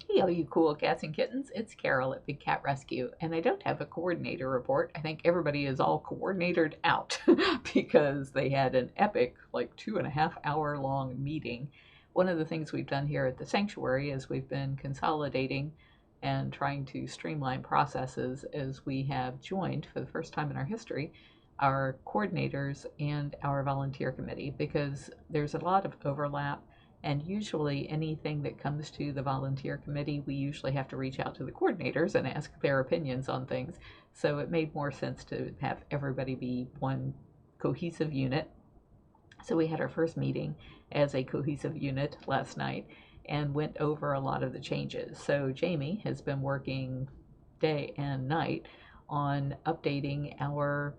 Hey, all you cool cats and kittens, it's Carol at Big Cat Rescue, and I don't have a coordinator report. I think everybody is all coordinated out because they had an epic, like 2.5 hour long meeting. One of the things we've done here at the sanctuary is we've been consolidating and trying to streamline processes as we have joined for the first time in our history our coordinators and our volunteer committee because there's a lot of overlap, and usually anything that comes to the volunteer committee, we usually have to reach out to the coordinators and ask their opinions on things. So it made more sense to have everybody be one cohesive unit. So we had our first meeting as a cohesive unit last night and went over a lot of the changes. So Jamie has been working day and night on updating our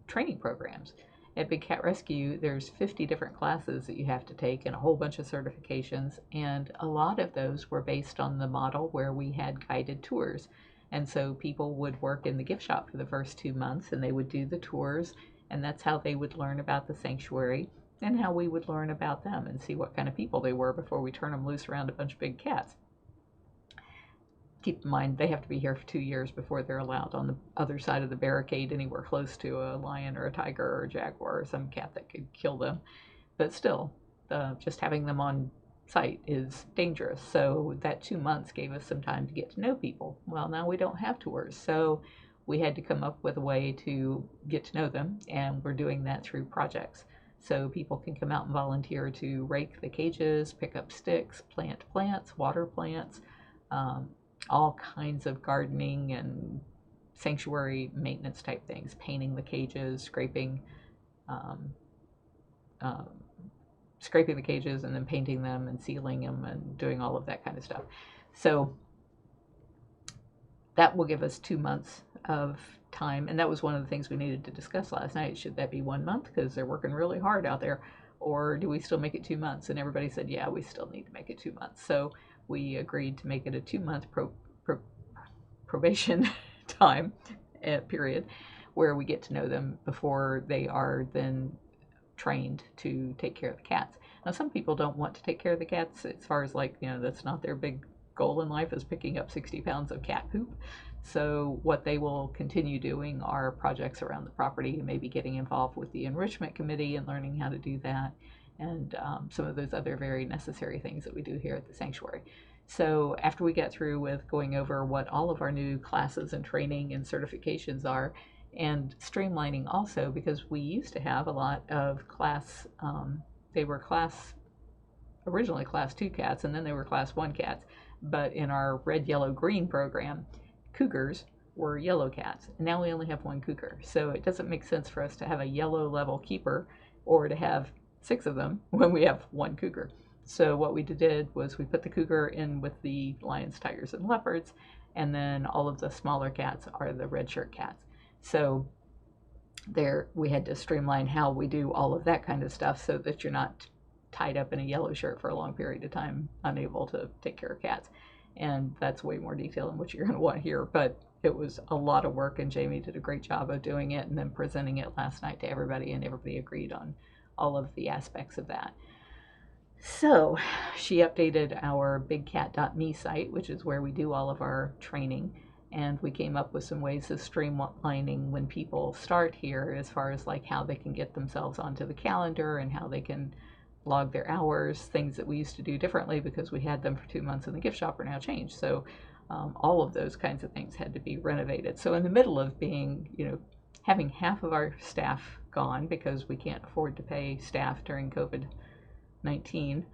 training programs. At Big Cat Rescue, there's 50 different classes that you have to take and a whole bunch of certifications, and a lot of those were based on the model where we had guided tours. And so people would work in the gift shop for the first 2 months and they would do the tours, and that's how they would learn about the sanctuary and how we would learn about them and see what kind of people they were before we turn them loose around a bunch of big cats. Keep in mind they have to be here for 2 years before they're allowed on the other side of the barricade anywhere close to a lion or a tiger or a jaguar or some cat that could kill them. But still, just having them on site is dangerous. So that 2 months gave us some time to get to know people. Well, now we don't have tours, so we had to come up with a way to get to know them, and we're doing that through projects. So people can come out and volunteer to rake the cages, pick up sticks, plant plants, water plants, um, all kinds of gardening and sanctuary maintenance type things, painting the cages, um, um, scraping the cages and then painting them and sealing them and doing all of that kind of stuff. So that will give us 2 months of time. And that was one of the things we needed to discuss last night. Should that be 1 month because they're working really hard out there? Or do we still make it 2 months? And everybody said, yeah, we still need to make it 2 months. So we agreed to make it a 2 month pro- probation time period where we get to know them before they are then trained to take care of the cats. Now, some people don't want to take care of the cats as far as like, that's not their big goal in life is picking up 60 pounds of cat poop. So what they will continue doing are projects around the property, maybe getting involved with the enrichment committee and learning how to do that, and some of those other very necessary things that we do here at the sanctuary. So after we get through with going over what all of our new classes and training and certifications are, and streamlining also, because we used to have a lot of they were originally class 2 cats and then they were class 1 cats, but in our red, yellow, green program, cougars were yellow cats, and now we only have one cougar. So it doesn't make sense for us to have a yellow level keeper or to have 6 of them when we have one cougar. So what we did was we put the cougar in with the lions, tigers, and leopards, and then all of the smaller cats are the red shirt cats. So there we had to streamline how we do all of that kind of stuff so that you're not tied up in a yellow shirt for a long period of time, unable to take care of cats. And that's way more detail than what you're going to want here. But it was a lot of work, and Jamie did a great job of doing it and then presenting it last night to everybody, and everybody agreed on all of the aspects of that. So she updated our bigcat.me site, which is where we do all of our training, and we came up with some ways of streamlining when people start here as far as like how they can get themselves onto the calendar and how they can log their hours, things that we used to do differently because we had them for 2 months and the gift shop are now changed. So all of those kinds of things had to be renovated. So in the middle of being, having half of our staff gone because we can't afford to pay staff during COVID-19,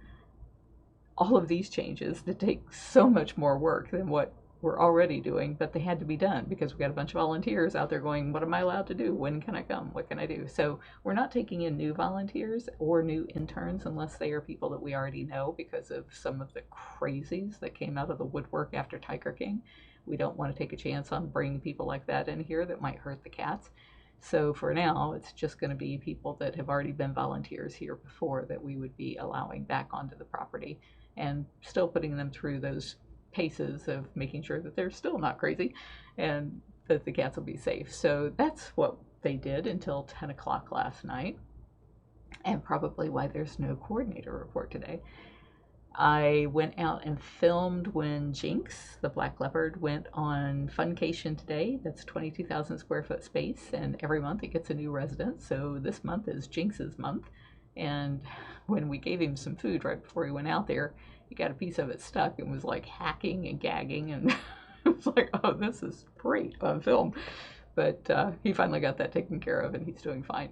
all of these changes that take so much more work than what we're already doing, but they had to be done because we got a bunch of volunteers out there going, what am I allowed to do? When can I come? What can I do? So we're not taking in new volunteers or new interns unless they are people that we already know because of some of the crazies that came out of the woodwork after Tiger King. We don't want to take a chance on bringing people like that in here that might hurt the cats. So for now, it's just going to be people that have already been volunteers here before that we would be allowing back onto the property, and still putting them through those paces of making sure that they're still not crazy and that the cats will be safe. So that's what they did until 10 o'clock last night, and probably why there's no coordinator report today. I went out and filmed when Jinx, the black leopard, went on Funcation today. That's 22,000 square foot space, and every month it gets a new resident. So this month is Jinx's month. And when we gave him some food right before he went out there, he got a piece of it stuck and was like hacking and gagging, and it was like, oh, this is great on film. But he finally got that taken care of, and he's doing fine.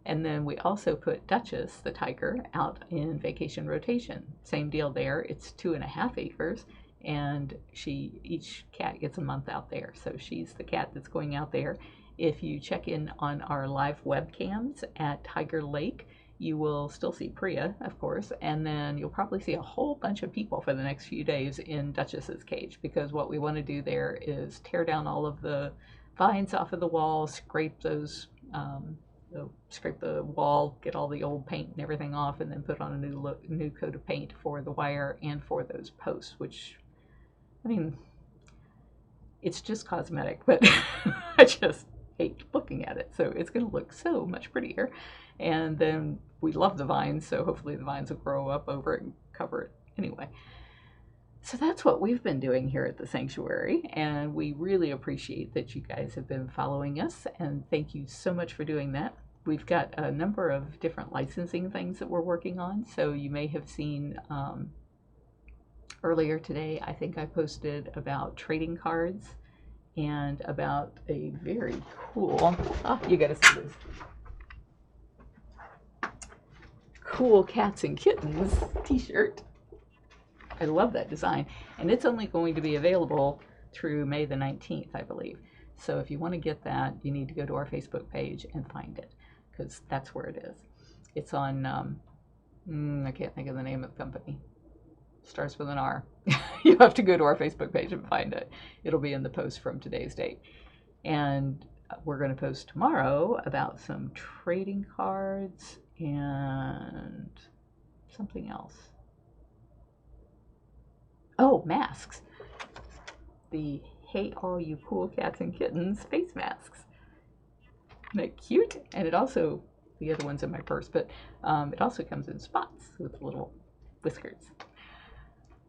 And then we also put Duchess, the tiger, out in vacation rotation. Same deal there. It's 2.5 acres, and each cat gets a month out there. So she's the cat that's going out there. If you check in on our live webcams at Tiger Lake, you will still see Priya, of course, and then you'll probably see a whole bunch of people for the next few days in Duchess's cage, because what we want to do there is tear down all of the vines off of the wall, scrape those, scrape the wall, get all the old paint and everything off, and then put on a new coat of paint for the wire and for those posts, which, I mean, it's just cosmetic, but I just hate looking at it. So it's going to look so much prettier. And then we love the vines, so hopefully the vines will grow up over it and cover it anyway. So that's what we've been doing here at the sanctuary, and we really appreciate that you guys have been following us, and thank you so much for doing that. We've got a number of different licensing things that we're working on, so you may have seen earlier today, I think I posted about trading cards and about a very cool, you gotta see this, cool Cats and Kittens t-shirt. I love that design, and it's only going to be available through May the 19th, I believe. So if you want to get that, you need to go to our Facebook page and find it, because that's where it is. It's on, I can't think of the name of the company. Starts with an R. You have to go to our Facebook page and find it. It'll be in the post from today's date. And we're going to post tomorrow about some trading cards and something else. Oh, masks. The Hey All You Cool Cats and Kittens face masks. Isn't that cute? And it also, the other one's in my purse, but it also comes in spots with little whiskers.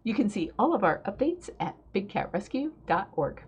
You can see all of our updates at bigcatrescue.org.